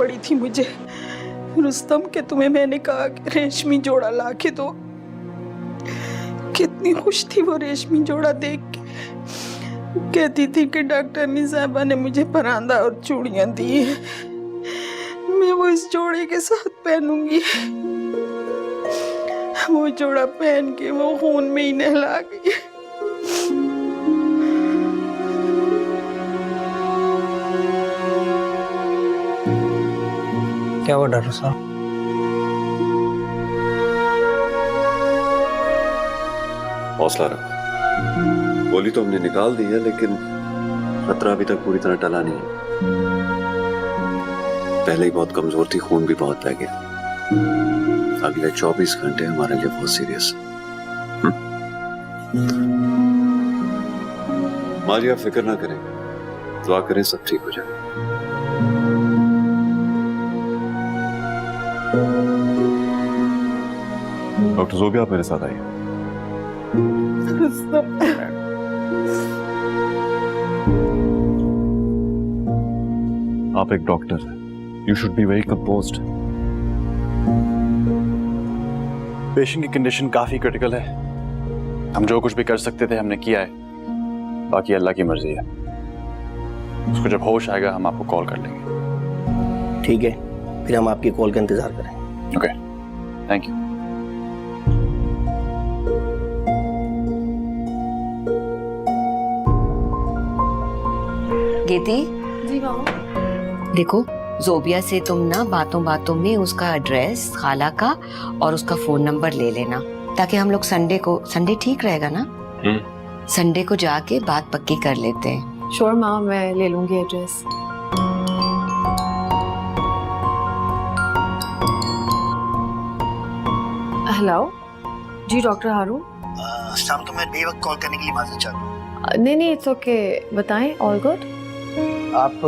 पड़ी थी मुझे रुस्तम के तुम्हें मैंने कहा कि रेशमी जोड़ा ला के दो। कितनी खुश थी वो रेशमी जोड़ा देख के। कहती थी कि डॉक्टर साहबा ने मुझे परांदा और चूड़ियां दी है, मैं वो इस जोड़े के साथ पहनूंगी। वो जोड़ा पहन के वो खून में ही नहला गई। क्या हुआ डॉक्टर साहब? हौसला रखो। गोली तो हमने निकाल दी है, लेकिन खतरा अभी तक पूरी तरह टला नहीं है। पहले ही बहुत कमजोर थी, खून भी बहुत बह गया। अगले 24 घंटे हमारे लिए बहुत सीरियस है। मारिया फिक्र ना करें, दुआ करें सब ठीक हो जाए। डॉक्टर ज़ोबिया, आप मेरे साथ आइए। आप एक डॉक्टर हैं, you should be very composed. Patient की कंडीशन काफी क्रिटिकल है। हम जो कुछ भी कर सकते थे हमने किया है, बाकी अल्लाह की मर्जी है। उसको जब होश आएगा हम आपको कॉल कर लेंगे। ठीक है, फिर हम आपकी कॉल का इंतजार करें। Okay, thank you. Geeti ji मामा। देखो, ज़ोबिया से तुम ना बातों बातों में उसका एड्रेस, खाला का और उसका फोन नंबर ले लेना, ताकि हम लोग संडे ठीक रहेगा ना? संडे को जाके बात पक्की कर लेते हैं। श्योर माँ, मैं ले लूंगी एड्रेस। हेलो जी डॉक्टर हारून। शाम को मैं बेवक्त कॉल करने के लिए माफी चाहता हूँ। नहीं इट्स ओके, बताएं। All good. आप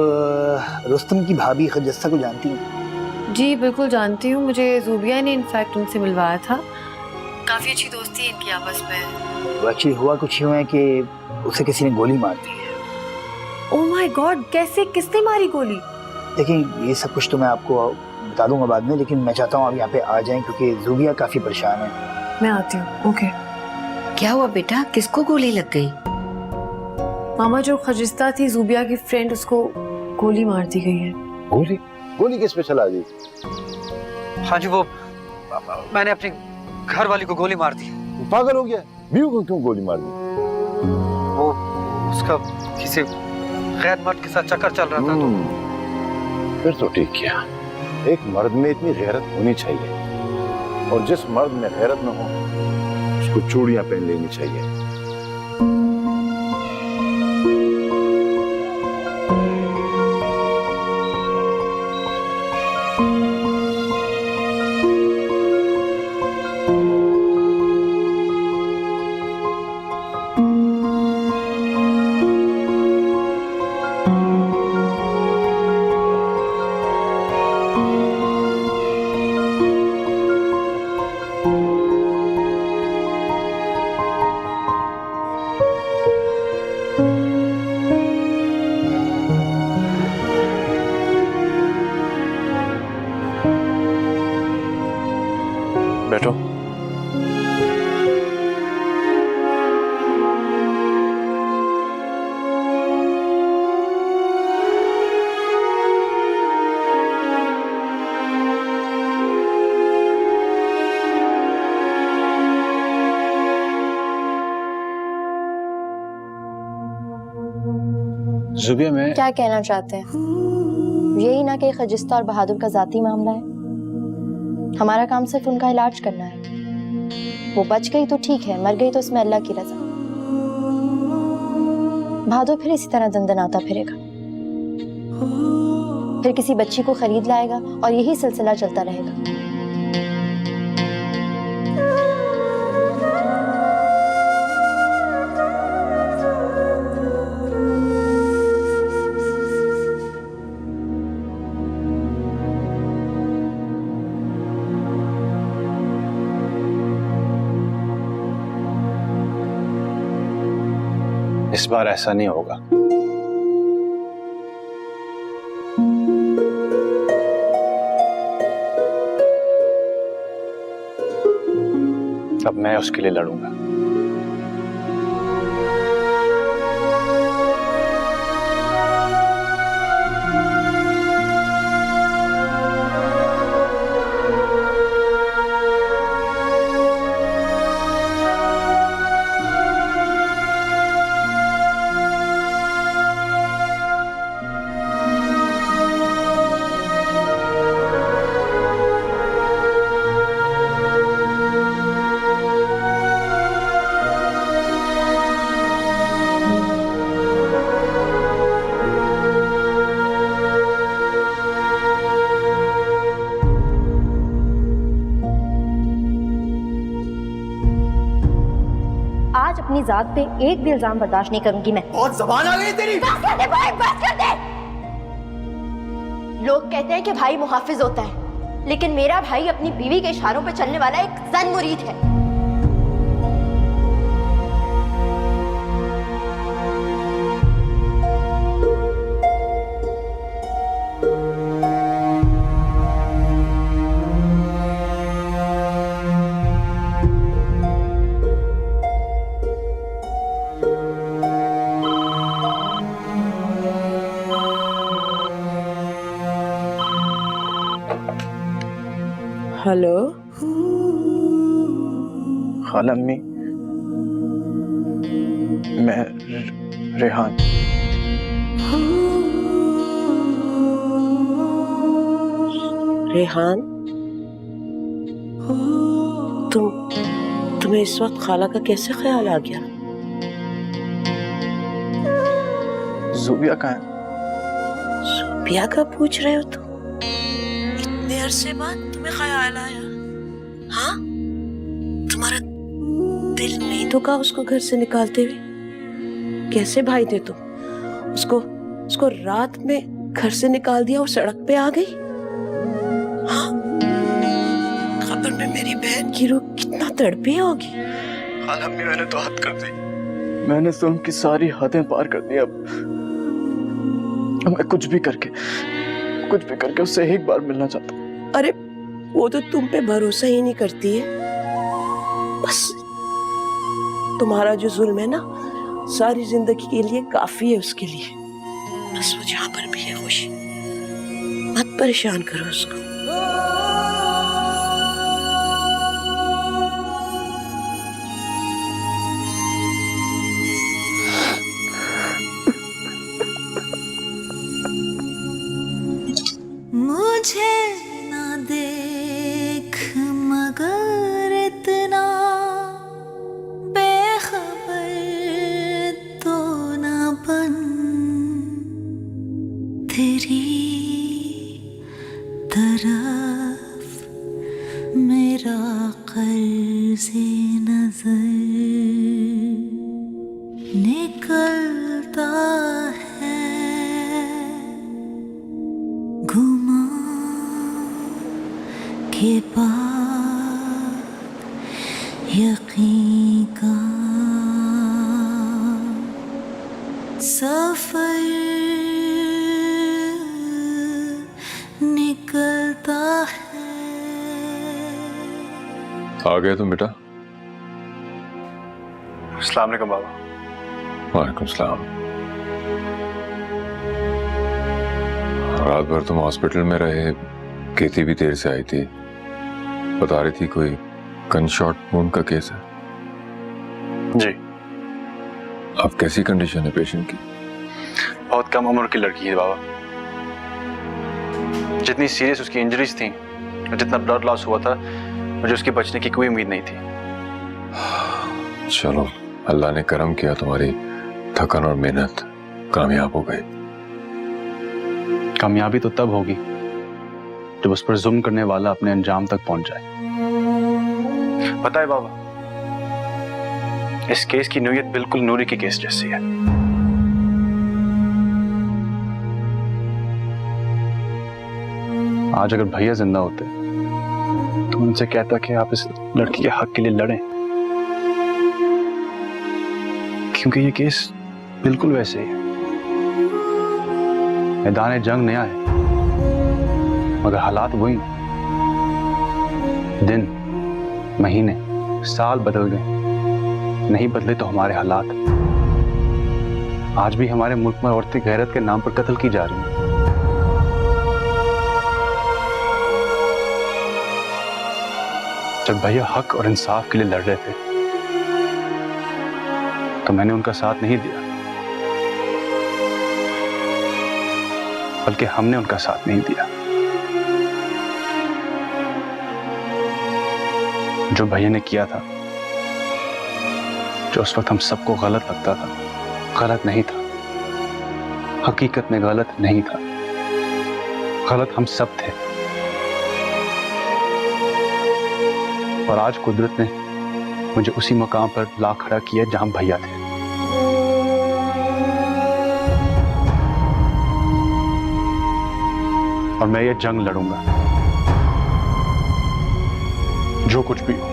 रुस्तम की भाभी खजस्ता को जानती हैं? जी बिल्कुल जानती हूँ, मुझे ज़ोबिया ने इनफैक्ट उनसे मिलवाया था। काफी अच्छी दोस्ती है इनकी आपस में। वो एक्चुअली हुआ कुछ यूं है कि उसे किसी ने गोली मार दी है। ओह माय गॉड, कैसे, किसने मारी गोली? देखिए, ये सब कुछ तो मैं आपको बता दूंगा बाद में, लेकिन मैं चाहता हूँ आप यहाँ पे आ जाएं क्योंकि ज़ोबिया काफी परेशान है। मैं आती हूँ। ओके। क्या हुआ बेटा, किसको गोली लग गई? मामा, जो खजिस्ता थी ज़ोबिया की फ्रेंड, उसको गोली मार दी गई है। गोली? गोली किस पे चला दी? हाँ जी, वो मैंने अपनी घर वाली को गोली मार दी। वो पागल हो गया? बीवी को क्यों गोली मार दी? वो उसका किसी गैर मर्द के साथ चक्कर चल रहा था तो। फिर तो ठीक किया। एक मर्द में इतनी गैरत होनी चाहिए, और जिस मर्द में गैरत न हो उसको चूड़ियां पहन लेनी चाहिए। बैठो। ज़ोबिया, मैं क्या कहना चाहते हैं? यही ना कि खजिस्ता और बहादुर का जाती मामला है। हमारा काम सिर्फ उनका इलाज करना है। वो बच गई तो ठीक है, मर गई तो इसमें अल्लाह की रजा। बहादुर फिर इसी तरह दंदनाता फिरेगा, फिर किसी बच्ची को खरीद लाएगा और यही सिलसिला चलता रहेगा। इस बार ऐसा नहीं होगा। अब मैं उसके लिए लड़ूंगा। आज अपनी जात पे एक भी इल्जाम बर्दाश्त नहीं करूंगी मैं। बहुत जबान आ गई तेरी। बस कर दे भाई, बस कर दे। लोग कहते हैं कि भाई मुहाफिज होता है, लेकिन मेरा भाई अपनी बीवी के इशारों पे चलने वाला एक जन मुरीद है। हेलो खाला अम्मी, मैं रेहान। रेहान, तुम्हें इस वक्त खाला का कैसे ख्याल आ गया? ज़ूबिया कहाँ है? ज़ूबिया का पूछ रहे हो तुम? इतने अरसे बाद तुम्हें ख्याल आया? हाँ, तुम्हारा दिल नहीं दुखा उसको घर से निकालते हुए? कैसे भाई थे तुम? उसको रात में घर से निकाल दिया और सड़क पे आ गई। हाँ, खबर में मेरी बहन की रूह कितना तड़पी होगी। खाला अम्मी, मैंने तो हद कर दी। मैंने तो उनकी सारी हदें पार कर दी। अब मैं कुछ भी करके उससे एक बार मिलना चाहता हूँ। अरे वो तो तुम पे भरोसा ही नहीं करती है। बस तुम्हारा जो जुल्म है ना, सारी जिंदगी के लिए काफी है उसके लिए। बस वो जहाँ पर भी है खुश, मत परेशान करो उसको। मुझे ना देख मगर इतना बेखबर तो ना बन, तेरी तरफ मेरा कर्ज़े नजर निकलता है घुमा के बाद यकीन का सफर निकलता है। आ गए तुम बेटा? अस्सलाम वालेकुम बाबा। वालेकुम सलाम। रात भर तुम हॉस्पिटल में रहे, केती भी देर से आई थी, बता रही थी कोई गन शॉट वुंड का केस है। जी। अब कैसी कंडीशन है पेशेंट की? बहुत कम उम्र की लड़की है बाबा। जितनी सीरियस उसकी इंजरीज थी, जितना ब्लड लॉस हुआ था, मुझे उसके बचने की कोई उम्मीद नहीं थी। चलो, अल्लाह ने करम किया, तुम्हारी थकन और मेहनत कामयाब हो गई। कामयाबी तो तब होगी जब उस पर जुल्म करने वाला अपने अंजाम तक पहुंच जाए। पता है बाबा, इस केस की नौयत बिल्कुल नूरी के केस जैसी है। आज अगर भैया जिंदा होते तो उनसे कहता कि आप इस लड़की के हक के लिए लड़ें, क्योंकि ये केस बिल्कुल वैसे ही है। मैदान जंग नया है, मगर हालात वही। दिन, महीने, साल बदल गए, नहीं बदले तो हमारे हालात। आज भी हमारे मुल्क में औरतें गैरत के नाम पर कत्ल की जा रही हैं। जब भैया हक और इंसाफ के लिए लड़ रहे थे तो मैंने उनका साथ नहीं दिया, बल्कि हमने उनका साथ नहीं दिया। जो भैया ने किया था, जो उस वक्त हम सबको गलत लगता था, गलत नहीं था। हकीकत में गलत नहीं था, गलत हम सब थे। और आज कुदरत ने मुझे उसी मकाम पर ला खड़ा किया जहां भैया थे। और मैं ये जंग लड़ूंगा, जो कुछ भी हो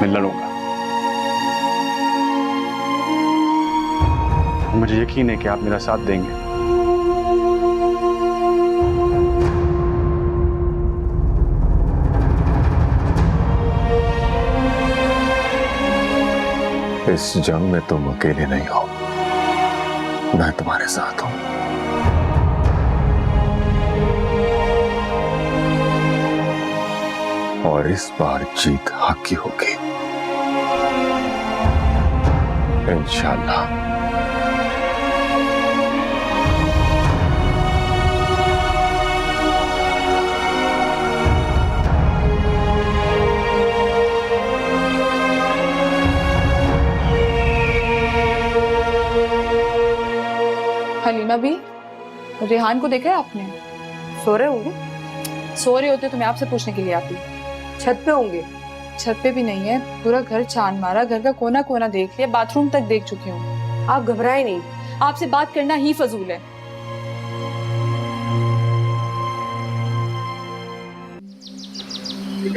मैं लड़ूंगा। मुझे यकीन है कि आप मेरा साथ देंगे। इस जंग में तुम अकेले नहीं हो, मैं तुम्हारे साथ हूं। और इस बार जीत हक की होगी, इंशाअल्लाह। हलीमा भी, रेहान को देखा है आपने? सो रहे होंगे। सो रहे होते तो मैं आपसे पूछने के लिए आती। छत पे होंगे। छत पे भी नहीं है, पूरा घर छान मारा, घर का कोना कोना देख लिया, बाथरूम तक देख चुकी हूँ। आप घबराए नहीं, आपसे बात करना ही फजूल है।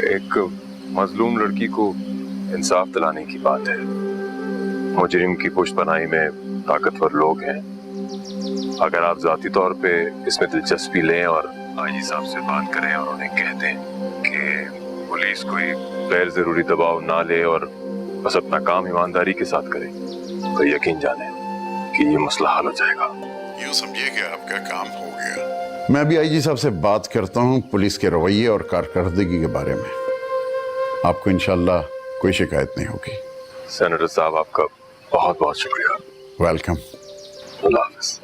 एक मजलूम लड़की को इंसाफ दिलाने की बात है। मुजरिम की पुश्तपनाही में ताकतवर लोग हैं। अगर आप जाती तौर पे इसमें दिलचस्पी लें और आईजी साहब से बात करें और उन्हें कह दें कि पुलिस कोई गैर जरूरी दबाव ना ले और बस अपना काम ईमानदारी के साथ करे, तो यकीन जाने कि ये मसला हल हो जाएगा। यूँ समझिए कि आपका काम हो गया। मैं भी आईजी साहब से बात करता हूँ पुलिस के रवैये और कारकर्दगी के बारे में। आपको इंशाल्लाह कोई शिकायत नहीं होगी। सेनेटर साहब, आपका बहुत बहुत शुक्रिया। वेलकम। अल्लाह हाफ़िज़।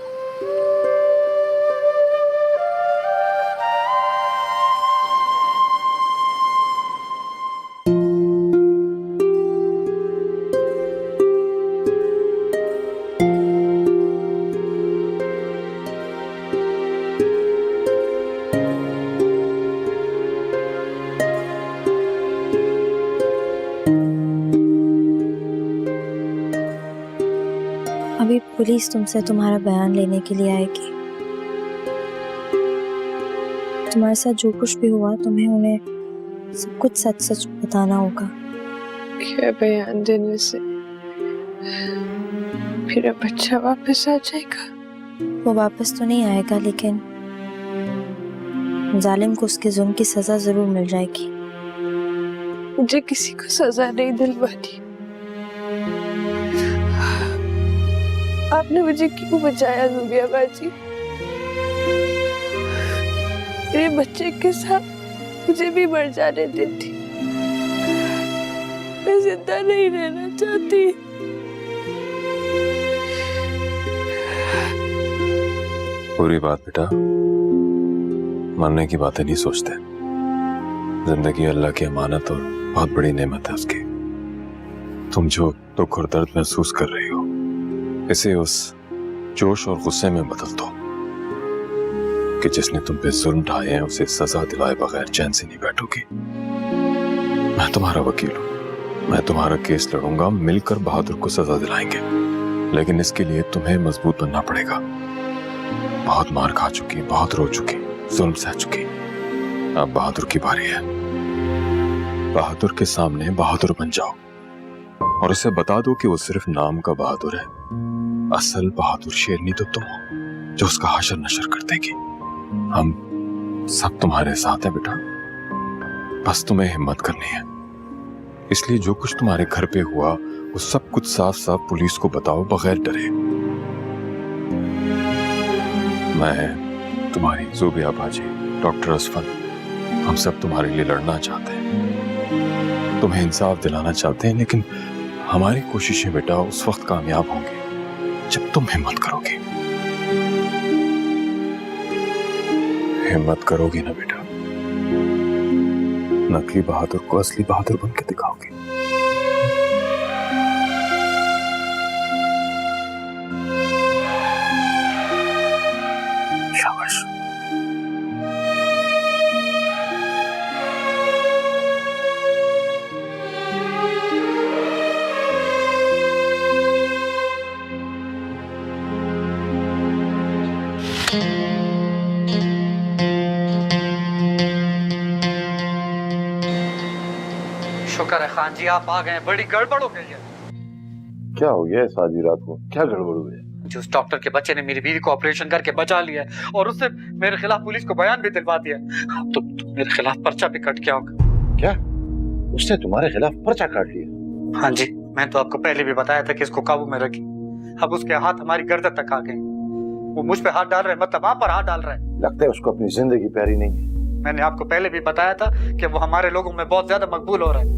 अभी पुलिस तुमसे तुम्हारा बयान लेने के लिए आएगी। तुम्हारे साथ जो कुछ भी हुआ तुम्हें उन्हें सब कुछ सच सच बताना होगा। क्या बयान देने से मेरा बच्चा वापस आ जाएगा? वो वापस तो नहीं आएगा, लेकिन जालिम को उसके जुल्म की सजा जरूर मिल जाएगी। मुझे किसी को सजा नहीं दिलवानी। आपने मुझे क्यों बचाया ज़ुबिया बाजी? मेरे बच्चे के साथ मुझे भी मर जाने देती। मैं जिंदा नहीं रहना चाहती। पूरी बात बेटा, मरने की बातें नहीं सोचते। जिंदगी अल्लाह की अमानत और बहुत बड़ी नेमत है उसकी। तुम जो दुख और दर्द महसूस कर रही हो, इसे उस जोश और गुस्से में बदल दो कि जिसने तुम पे जुल्म ढाए हैं उसे सजा दिलाए बगैर चैन से नहीं बैठोगी। मैं तुम्हारा वकील हूं, मैं तुम्हारा केस लड़ूंगा। मिलकर बहादुर को सजा दिलाएंगे, लेकिन इसके लिए तुम्हें मजबूत बनना पड़ेगा। बहुत मार खा चुकी, बहुत रो चुकी, जुल्म सह चुकी। अब बहादुर की बारी है। बहादुर के सामने बहादुर बन जाओ और उसे बता दो कि वो सिर्फ नाम का बहादुर है। असल बहादुर शेरनी तो तुम हो, जो उसका हशर नशर कर देगी। हम सब तुम्हारे साथ हैं बेटा, बस तुम्हें हिम्मत करनी है। इसलिए जो कुछ तुम्हारे घर पे हुआ वो सब कुछ साफ साफ पुलिस को बताओ बगैर डरे। मैं, तुम्हारी ज़ोबिया बाजी, डॉक्टर असफन, हम सब तुम्हारे लिए लड़ना चाहते हैं, तुम्हें इंसाफ दिलाना चाहते हैं, लेकिन हमारी कोशिशें बेटा उस वक्त कामयाब होंगी जब तुम हिम्मत करोगे। हिम्मत करोगी ना बेटा, नकली बहादुर को असली बहादुर बन के दिखाओगे। शाबाश। शुक्र है खान जी आप आ गए, बड़ी गड़बड़ हो गई है। क्या हो गया इस आधी रात को? क्या गड़बड़ हुई है? जो उस डॉक्टर के बच्चे ने मेरी बीवी को ऑपरेशन करके बचा लिया है और उससे मेरे खिलाफ पुलिस को बयान भी दिलवा दिया। अब तो मेरे खिलाफ पर्चा भी कट गया होगा। क्या? उसने तुम्हारे खिलाफ पर्चा काट लिया? हाँ जी, मैं तो आपको पहले भी बताया था कि इसको काबू में रखी। अब उसके हाथ हमारी गर्दन तक आ गए। वो मुझ पे हाथ डाल रहे हैं, मतलब आप पर हाथ डाल रहे हैं। लगता है उसको अपनी जिंदगी प्यारी नहीं है। मैंने आपको पहले भी बताया था कि वो हमारे लोगों में बहुत ज्यादा मकबूल हो रहा है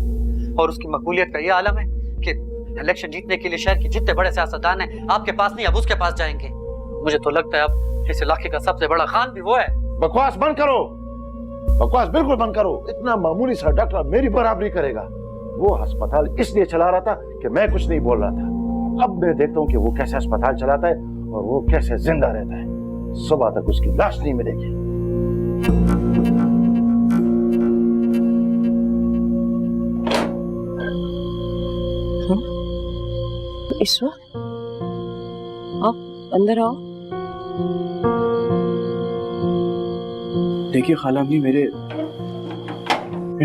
और उसकी मकबूलियत का ये आलम है कि इलेक्शन जीतने के लिए शहर के जितने बड़े सियासतदान हैं आपके पास नहीं अब उसके पास जाएंगे। मुझे तो लगता है अब इस इलाके का सबसे बड़ा खान भी वो है। बकवास बंद करो, बकवास बिल्कुल बंद करो। इतना मामूली सा डॉक्टर मेरी बराबरी करेगा? वो अस्पताल इसलिए चला रहा था कि मैं कुछ नहीं बोल रहा था। अब मैं देखता हूँ कि वो कैसे अस्पताल चलाता है और वो कैसे जिंदा रहता है। सुबह तक उसकी लाश नहीं मिलेगी। ईश्वर, आओ अंदर आओ। देखिए खाला अम्मी, मेरे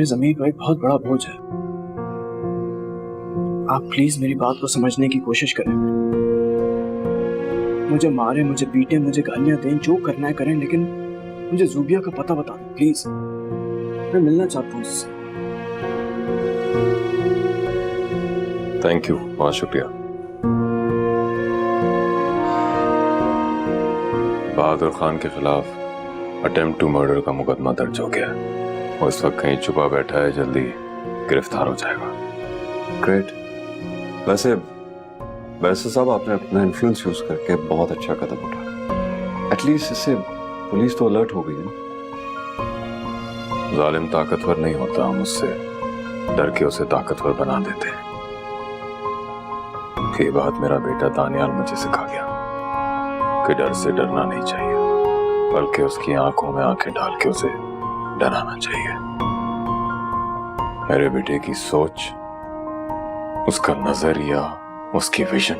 ज़मीर पर एक बहुत बड़ा बोझ है। आप प्लीज मेरी बात को समझने की कोशिश करें। मुझे मारे, मुझे पीटे, मुझे गालियां दें, जो करना है करें, लेकिन मुझे ज़ूबिया का पता बता दो प्लीज। मैं मिलना चाहता हूँ उससे। थैंक यू, बहुत शुक्रिया। बहादुर खान के खिलाफ अटेम्प्ट टू मर्डर का मुकदमा दर्ज हो गया। वो इस वक्त कहीं छुपा बैठा है, जल्दी गिरफ्तार हो जाएगा। ग्रेट। वैसे साहब आपने अपना इन्फ्लुएंस यूज करके बहुत अच्छा कदम उठाया। एटलीस्ट इससे पुलिस तो अलर्ट हो गई है। जालिम ताकतवर नहीं होता, हम उससे डर के उसे ताकतवर बना देते हैं। ये बात मेरा बेटा दानियाल मुझे सिखा गया कि डर से डरना नहीं चाहिए, बल्कि उसकी आंखों में आंखें डाल के उसे डराना चाहिए। मेरे बेटे की सोच, उसका नजरिया, उसकी विजन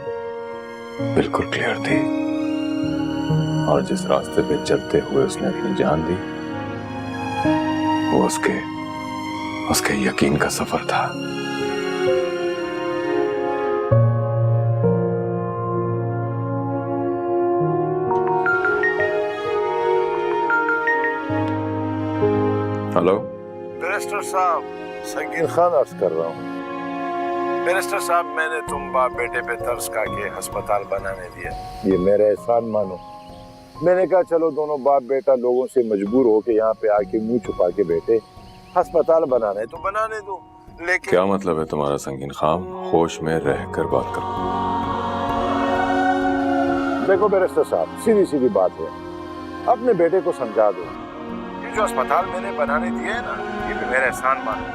बिल्कुल क्लियर थी और जिस रास्ते पे चलते हुए उसने अपनी जान दी वो उसके यकीन का सफर था। हेलो बैरिस्टर साहब, संगीन खान अर्ज कर रहा हूँ। बैरिस्टर साहब, मैंने तुम बाप बेटे पे तरस खा के अस्पताल बनाने दिया। ये मेरा एहसान मानो। मैंने कहा चलो दोनों बाप बेटा लोगों से मजबूर होके यहाँ पे आके मुंह छुपा के बैठे, अस्पताल बनाने तो बनाने दो। लेकिन क्या मतलब है तुम्हारा संगीन खान? होश में रहकर बात करो। देखो बैरिस्टर साहब, सीधी सीधी बात है, अपने बेटे को समझा दो। ये जो अस्पताल मैंने बनाने दिया है ना, ये भी मेरा एहसान मानो।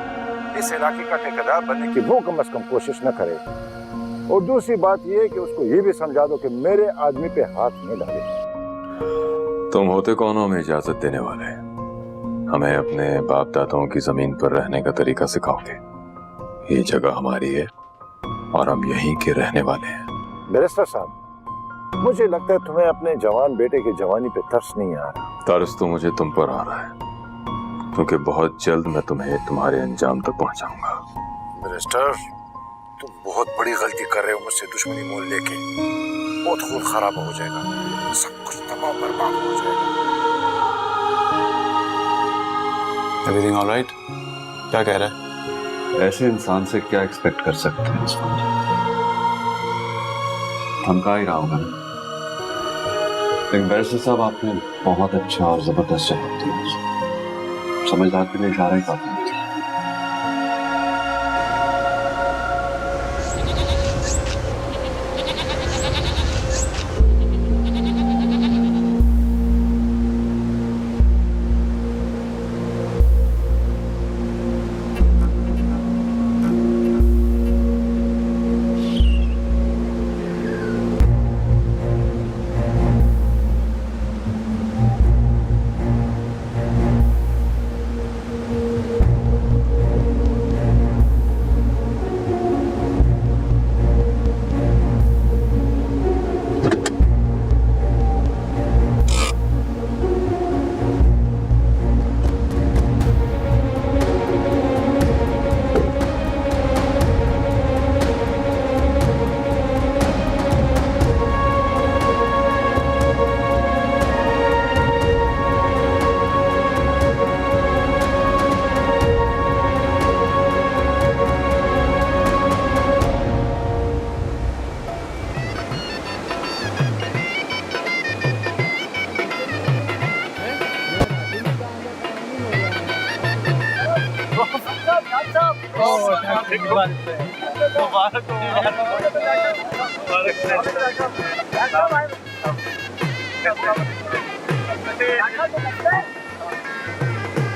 इस इलाके का ठेकेदार बनने की वो कम से कम कोशिश न करे। और दूसरी बात ये है कि उसको ये भी समझा दो कि मेरे आदमी पे हाथ नहीं डाले। तुम होते कौन हो हमें इजाजत देने वाले? हमें अपने बाप दादाओं की जमीन पर रहने का तरीका सिखाओगे? ये जगह हमारी है और हम यहीं के रहने वाले हैं। बैरिस्टर साहब, मुझे लगता है तुम्हें अपने जवान बेटे की जवानी पे तरस नहीं आ रहा। तरस तो मुझे तुम पर आ रहा है, क्योंकि बहुत जल्द मैं तुम्हें तुम्हारे अंजाम तक पहुंचाऊंगा। बैरिस्टर, तुम बहुत बड़ी गलती कर रहे हो मुझसे दुश्मनी मोल लेके। बहुत खून खराब हो जाएगा, सब कुछ तबाह बर्बाद हो जाएगा। Everything all right? क्या कह रहा है? ऐसे इंसान से क्या एक्सपेक्ट कर सकते हैं इस वक्त? धमका ही रहा होगा ना। लेकिन बैरिस्टर साहब, आपने बहुत अच्छा और जबरदस्त जवाब दिया। समझदार के लिए इशारा ही काफी है।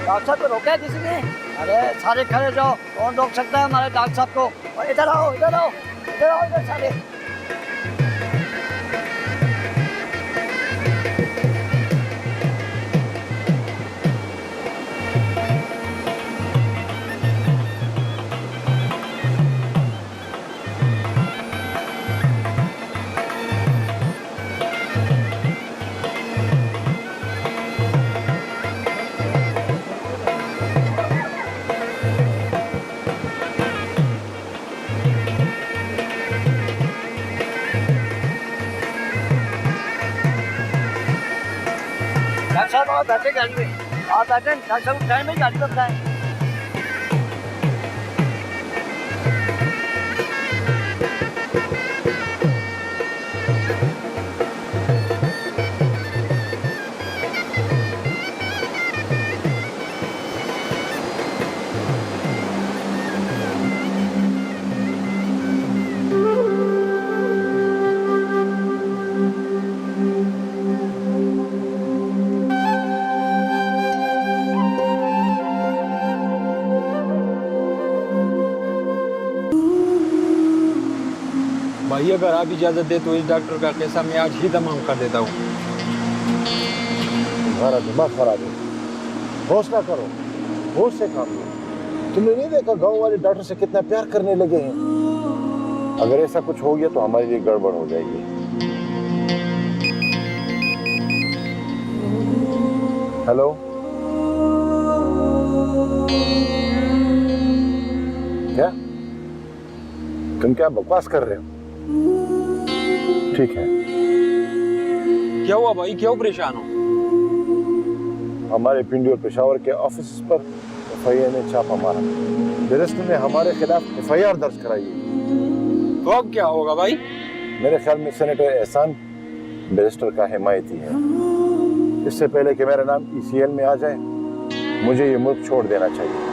डॉक्टर साहब को रोका किसी ने? अरे सारे खड़े जाओ, कौन रोक सकता है हमारे डॉक्टर साहब को? इधर आओ, इधर आओ, इधर आओ, इधर सारे। आप बैठे गाड़ी में, आप बैठे डॉक्टर साहब टाइम में गाड़ी करता है। भाई अगर आप इजाजत दे तो इस डॉक्टर का कैसा मैं आज ही तमाम कर देता हूँ। तुम्हारा दिमाग खराब है, होश ना करो, होश से काम लो। तुमने नहीं देखा गांव वाले डॉक्टर से कितना प्यार करने लगे हैं? अगर ऐसा कुछ हो गया तो हमारे लिए गड़बड़ हो जाएगी। हेलो, क्या तुम क्या बकवास कर रहे हो? ठीक है। क्या हुआ भाई, क्यों परेशान हो? हमारे पिंडी और पेशावर के ऑफिस पर एफआईआर ने छापा मारा। बैरिस्टर ने हमारे खिलाफ एफआईआर दर्ज कराई है। तो अब क्या होगा भाई? मेरे ख्याल में सेनेटर एहसान बैरिस्टर का हिमायती है। इससे पहले कि मेरा नाम ईसीएल में आ जाए, मुझे ये मुल्क छोड़ देना चाहिए।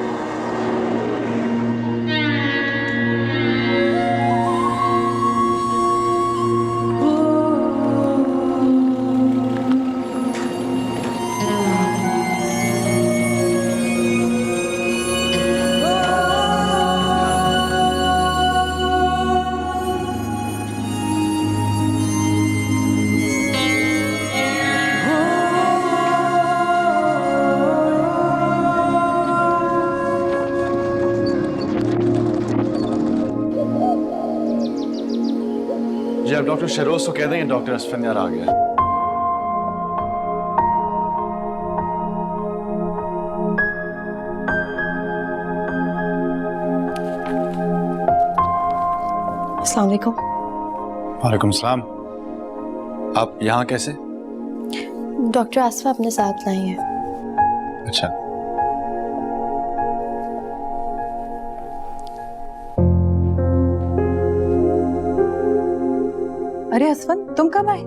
जी आप डॉक्टर शहरोज को कह देंगे डॉक्टर असफंयार आ गया। अस्सलाम वालेकुम। वालेकुम सलाम। आप यहाँ कैसे? डॉक्टर आसफा अपने साथ लाई है। अच्छा। अरे असफन, तुम कब आए?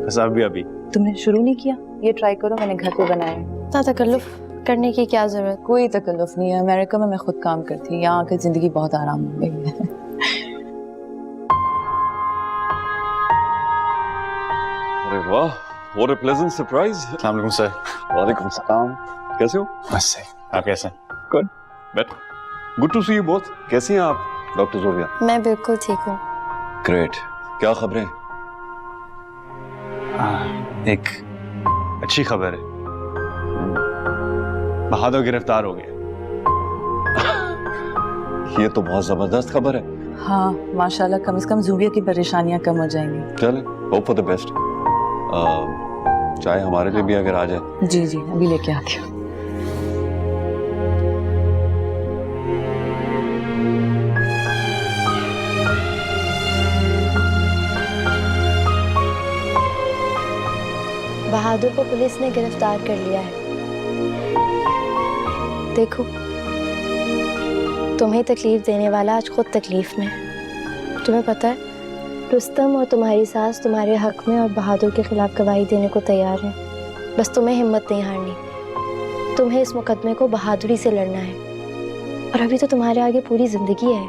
बस अभी तुमने शुरू नहीं किया? ये ट्राई करो, मैंने घर पे बनाया है। इतना तकल्लुफ करने की क्या जरूरत? कोई तकल्लुफ नहीं है, अमेरिका में मैं खुद काम करती हूँ, यहाँ आकर जिंदगी बहुत आराम हो गई है। अरे वाह, what a pleasant surprise. अस्सलाम वालेकुम सर। वालेकुम सलाम। कैसे हो? बस आप कैसे हैं? गुड। बैठ। Good to see you both. कैसी हैं आप डॉक्टर जोबिया? मैं बिल्कुल ठीक हूँ। ग्रेट। क्या खबरें? एक अच्छी खबर है, बहादुर गिरफ्तार हो गया। ये तो बहुत जबरदस्त खबर है। हाँ माशाल्लाह, कम से कम जूबिया की परेशानियां कम हो जाएंगी। चले, होप फॉर द बेस्ट। चाय हमारे लिए भी अगर आ जाए। जी जी, अभी लेके आती हूँ। बहादुर को पुलिस ने गिरफ्तार कर लिया है। देखो, तुम्हें तकलीफ देने वाला आज खुद तकलीफ में है। तुम्हें पता है, रुस्तम और तुम्हारी सास तुम्हारे हक में और बहादुर के खिलाफ गवाही देने को तैयार है। बस तुम्हें हिम्मत नहीं हारनी। तुम्हें इस मुकदमे को बहादुरी से लड़ना है। और अभी तो तुम्हारे आगे पूरी जिंदगी है।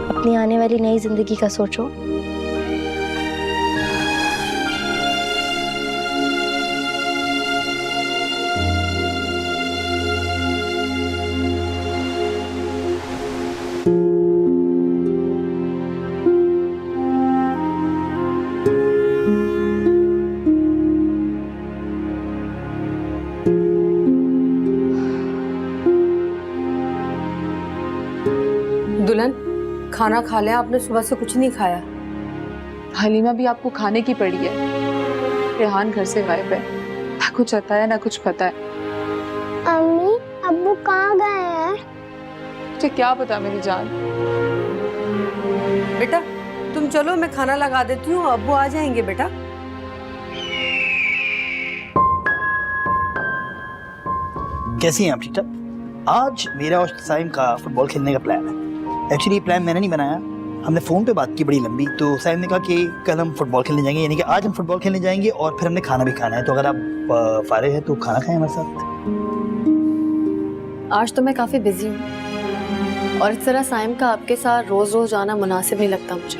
अपनी आने वाली नई जिंदगी का सोचो। दुल्हन, खाना खा लिया आपने? सुबह से कुछ नहीं खाया। हलीमा भी आपको खाने की पड़ी है। रेहान घर से गायब है, ना कुछ आता है ना कुछ पता है। अम्मी, अब्बू कहाँ गए हैं? मुझे क्या पता मेरी जान। बेटा तुम चलो, मैं खाना लगा देती हूँ, अब्बू आ जाएंगे। बेटा कैसी हैं आप? ठीक ठाक। आज मेरा और साइम का फुटबॉल खेलने का प्लान है। एक्चुअली ये प्लान मैंने नहीं बनाया, हमने फ़ोन पे बात की बड़ी लंबी। तो साइम ने कहा कि कल हम फुटबॉल खेलने जाएंगे, यानी कि आज हम फुटबॉल खेलने जाएंगे और फिर हमने खाना भी खाना है। तो अगर आप फारिग हैं तो खाना खाएं हमारे साथ। आज तो मैं काफ़ी बिजी हूँ और इस तरह साइम का आपके साथ रोज़ रोज़ आना मुनासिब नहीं लगता मुझे।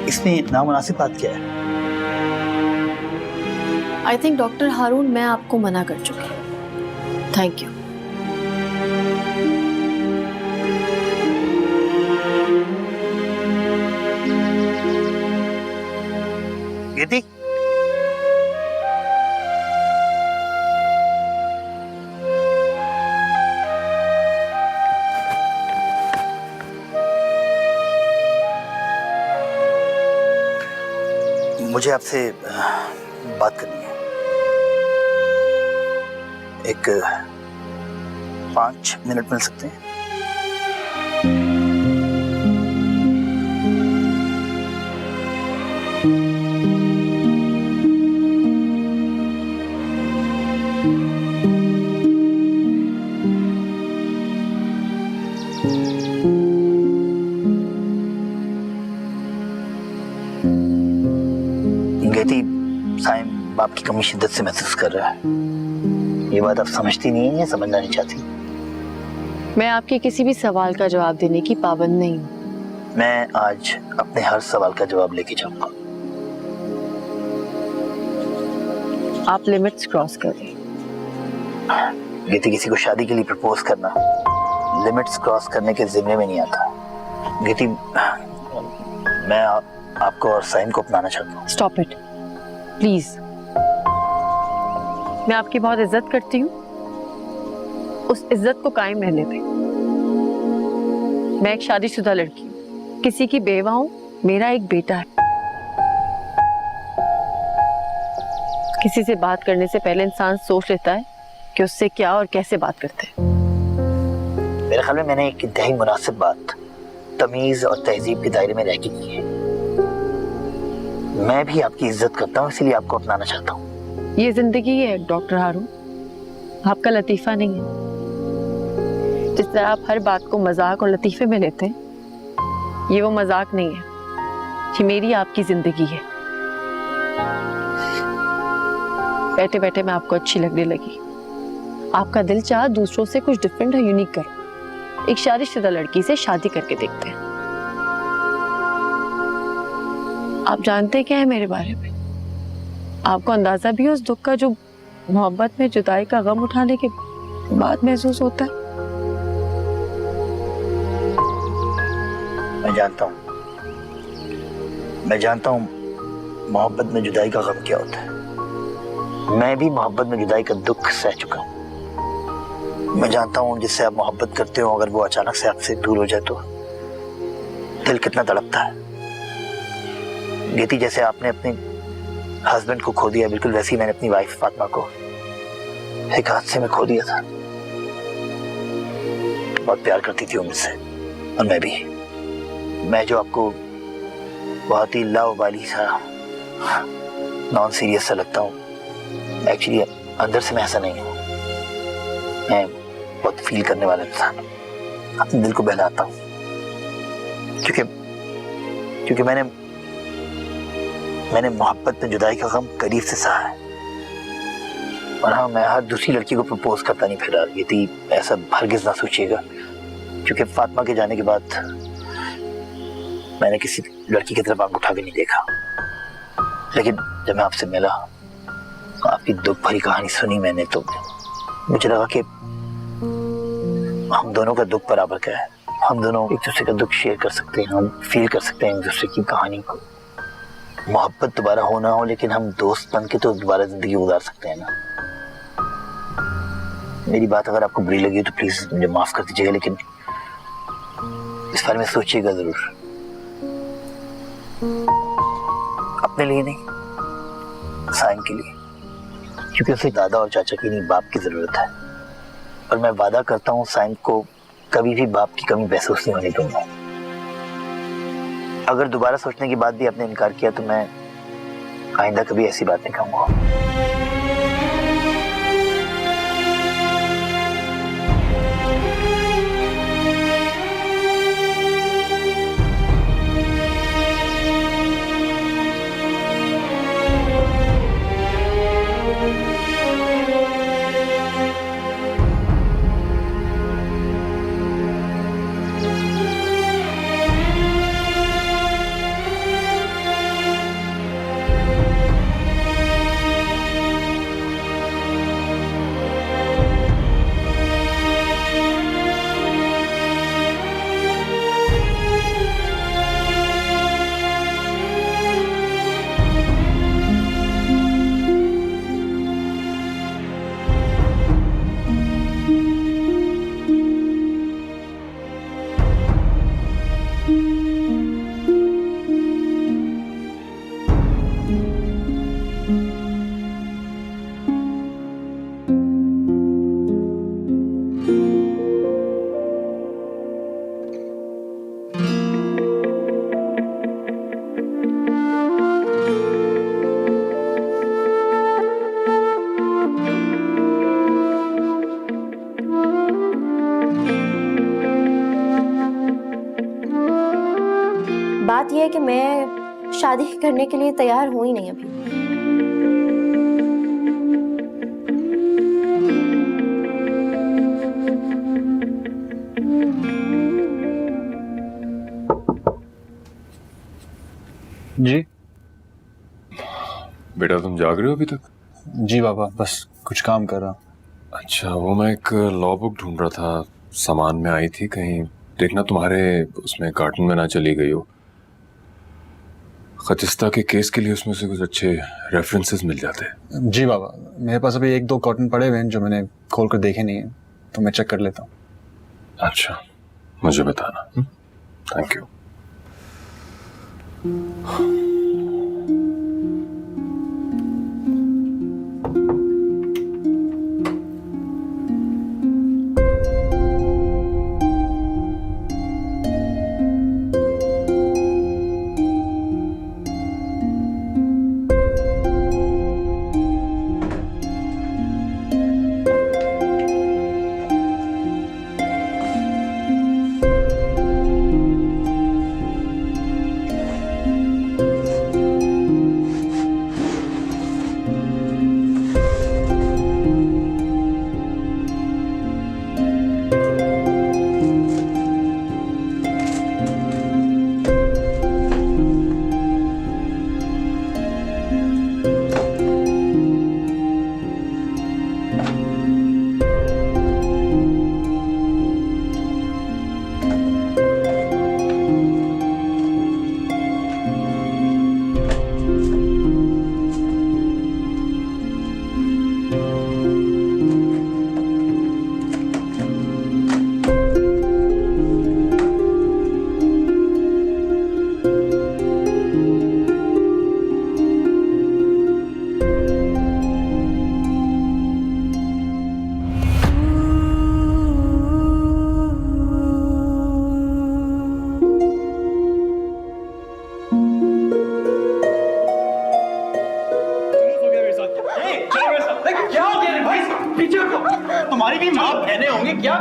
इसमें नामुनासिब बात क्या है? आई थिंक डॉक्टर हारून, मैं आपको मना कर चुकी हूँ। Thank you. कीर्ति, मुझे आपसे बात करनी है। एक 5 मिनट मिल सकते हैं? साइम बाप की कमी शिद्दत से महसूस कर रहा है। ये बात आप समझती नहीं है या समझना नहीं चाहती? मैं आपके किसी भी सवाल का जवाब देने की पाबंद नहीं हूँ। मैं आज अपने हर सवाल का जवाब लेके जाऊंगा। आप लिमिट्स क्रॉस कर रहे हैं। ये तो किसी को शादी के लिए प्रपोज करना लिमिट्स क्रॉस करने के जिम्मे में नहीं आता। गीती, मैं आपको और साइम को अपनाना चाहता हूँ। Stop it please. मैं आपकी बहुत इज्जत करती हूँ, उस इज्जत को कायम रहने दें। मैं एक शादीशुदा लड़की हूँ, किसी की बेवा हूँ, मेरा एक बेटा है। किसी से बात करने से पहले इंसान सोच लेता है कि उससे क्या और कैसे बात करते हैं। मेरे ख्याल में मैंने एक इंतहाई मुनासिब बात तमीज और तहजीब के दायरे में रह के की है। मैं भी आपकी इज्जत करता हूँ, इसलिए आपको अपनाना चाहता हूँ। ये जिंदगी है डॉक्टर हारून, आपका लतीफा नहीं है। जिस तरह आप हर बात को मजाक और लतीफे में लेते हैं, ये वो मजाक नहीं है। ये मेरी आपकी जिंदगी है। बैठे बैठे मैं आपको अच्छी लगने लगी। आपका दिल चाहा दूसरों से कुछ डिफरेंट और यूनिक करो। एक शादीशुदा लड़की से शादी करके देखते हैं। आप जानते क्या है मेरे बारे में? आपको अंदाजा भी है उस दुख का जो मोहब्बत में जुदाई का गम उठाने के बाद महसूस होता है? मैं जानता हूँ मोहब्बत में जुदाई का गम क्या होता है। मैं भी मोहब्बत में जुदाई का दुख सह चुका हूँ। मैं जानता हूँ जिससे आप मोहब्बत करते हो अगर वो अचानक से आपसे दूर हो जाए तो दिल कितना तड़पता है। गेती, जैसे आपने अपने हस्बैंड को खो दिया, बिल्कुल वैसे ही मैंने अपनी वाइफ फातिमा को एक हादसे में खो दिया था। बहुत प्यार करती थी वो मुझसे और मैं भी। मैं जो आपको बहुत ही लावाली सा नॉन सीरियस सा लगता हूँ, एक्चुअली अंदर से मैं ऐसा नहीं हूँ। मैं बहुत फील करने वाला इंसान, अपने दिल को बहलाता हूँ क्योंकि मैंने मोहब्बत में जुदाई का गम करीब से सहा है। और हाँ, मैं हर दूसरी लड़की को प्रपोज करता नहीं फिर ये थी, ऐसा हरगिज ना सोचिएगा, क्योंकि फातिमा के जाने के बाद मैंने किसी लड़की की तरफ आंख उठा के नहीं देखा। लेकिन जब मैं आपसे मिला, आपकी दुख भरी कहानी सुनी मैंने, तो मुझे लगा कि हम दोनों का दुख बराबर का है। हम दोनों एक दूसरे का दुख शेयर कर सकते हैं, हम फील कर सकते हैं एक दूसरे की कहानी को। मोहब्बत दोबारा हो ना हो, लेकिन हम दोस्त बन के तो दोबारा जिंदगी गुजार सकते हैं ना। मेरी बात अगर आपको बुरी लगी तो प्लीज मुझे माफ कर दीजिएगा, लेकिन इस बारे में सोचिएगा जरूर। अपने लिए नहीं, साइम के लिए, क्योंकि उसे दादा और चाचा की नहीं बाप की जरूरत है। और मैं वादा करता हूँ साइम को कभी भी बाप की कमी महसूस नहीं होने दूंगा। अगर दोबारा सोचने के बाद भी आपने इनकार किया तो मैं आइंदा कभी ऐसी बात नहीं कहूंगा। बात यह है कि मैं शादी करने के लिए तैयार हूं ही नहीं अभी। जी बेटा, तुम जाग रहे हो अभी तक? जी बाबा, बस कुछ काम कर रहा हूँ। अच्छा, वो मैं एक लॉ बुक ढूंढ रहा था, सामान में आई थी कहीं, देखना तुम्हारे उसमें कार्टन में ना चली गई हो। खतिस्ता के केस के लिए उसमें से कुछ अच्छे रेफरेंसेस मिल जाते हैं। जी बाबा, मेरे पास अभी 1-2 कॉटन पड़े हुए हैं जो मैंने खोल कर देखे नहीं है, तो मैं चेक कर लेता हूँ। अच्छा, मुझे बताना। Thank you.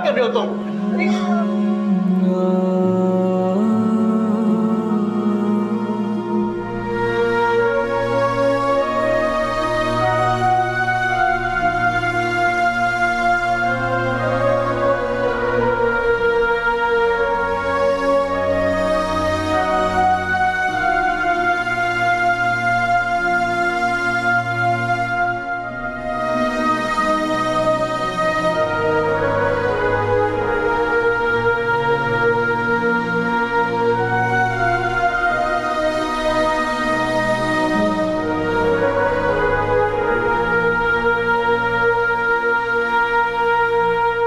कर रहे हो तुम?